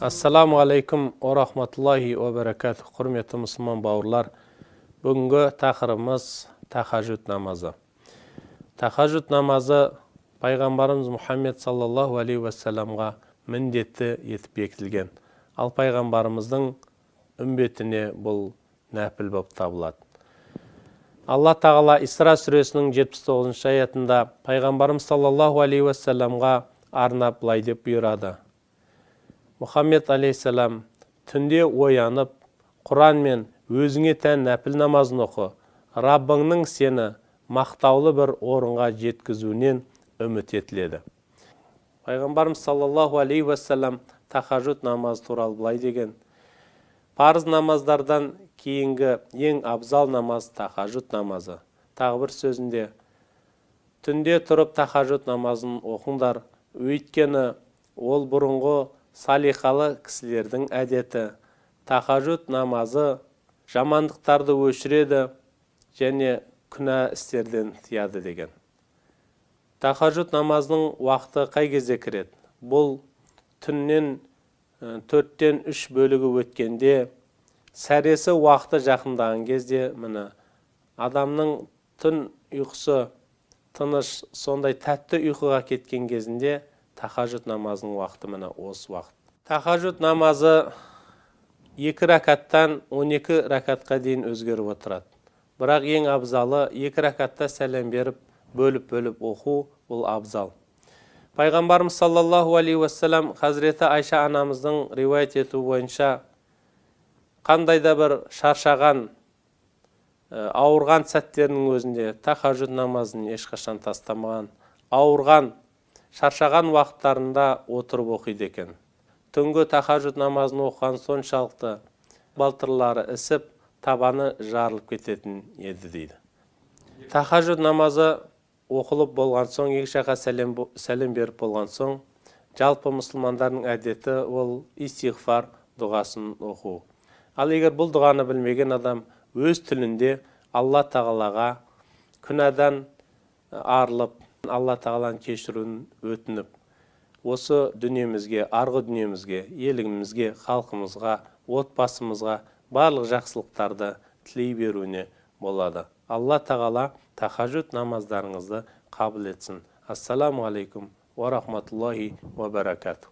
Ассаламу алейкум ва рахматуллахи ва баракатух. Құрметті мұсылман бауырлар, бүгінгі тақырыбымыз тахажжуд намазы. Тахажжуд намазы пайғамбарымыз Мұхаммед саллаллаху алейхи уассаламға міндетті етіп бекітілген. Ал пайғамбарымыздың үмбетіне бұл нәпіл болып табылады. Алла тағала Исра сүресінің 79 аятында пайғамбарымыз саллаллаху алейхи уассаламға арнап былай деп бұйырады. Мұхаммед алейхиссалам, түнде оянып, Құран мен өзіңе тән нәпіл намазын оқы, Раббыңның сені мақтаулы бір орынға жеткізуінен үміт етіледі. Пайғамбарымыз саллаллаху алейхи уассалам тахажжуд намазы туралы былай деген: парыз намаздардан кейінгі ең абзал намаз тахажжуд намазы. Тағы бір сөзінде: түнде тұрып тахажжуд намазын оқыңдар, өйткені ол бұрынғы салиқалы кісілердің әдеті. Тахажжуд намазы жамандықтарды өшіреді және күнә істерден тыяды деген. Тахажжуд намазының уақыты қай кезде кіреді? Бұл түннен 4-тен 3 бөлігі өткенде, сәресі уақыты жақындаған кезде, міне адамның түн ұйқысы тыныш, сондай тәтті ұйқыға кеткен кезінде тахажжуд намазының уақыты міне осы уақыт. Тахажжуд намазы 2 рәкаттан 12 рәкатқа дейін өзгеріп отырады. Бірақ ең абзалы 2 рәкатта сәлем беріп, бөліп оқу, бұл абзал. Пайғамбарымыз саллаллаху алейхи уассалам Хазіреті Айша анамыздың риуаят етуі бойынша, қандайда бір шаршаған, ауырған сәттерінің өзінде тахажжуд намазын ешқашан тастамаған, ауырған, шаршаған уақыттарында отырып оқиды екен. Түнгі тахажжуд намазын оқыған соншалықты балтырлары ісіп, табаны жарылып кететін еді дейді. Тахажжуд намазы оқылып болған соң, екі жаққа сәлем беріп болған соң, жалпы мұсылмандардың әдеті ол истиғфар дұғасын оқу. Ал егер бұл дұғаны білмеген адам өз тілінде Алла тағалаға күнәдан арылып, Алла тағаланың кешіруін өтініп, осы дүниемізге, арғы дүниемізге, елігімізге, халқымызға, отбасымызға барлық жақсылықтарды тілей беруіне болады. Алла тағала тахажжуд намаздарыңызды қабыл етсін. Ассаламу алейкум ва рахматуллахи ва баракатух.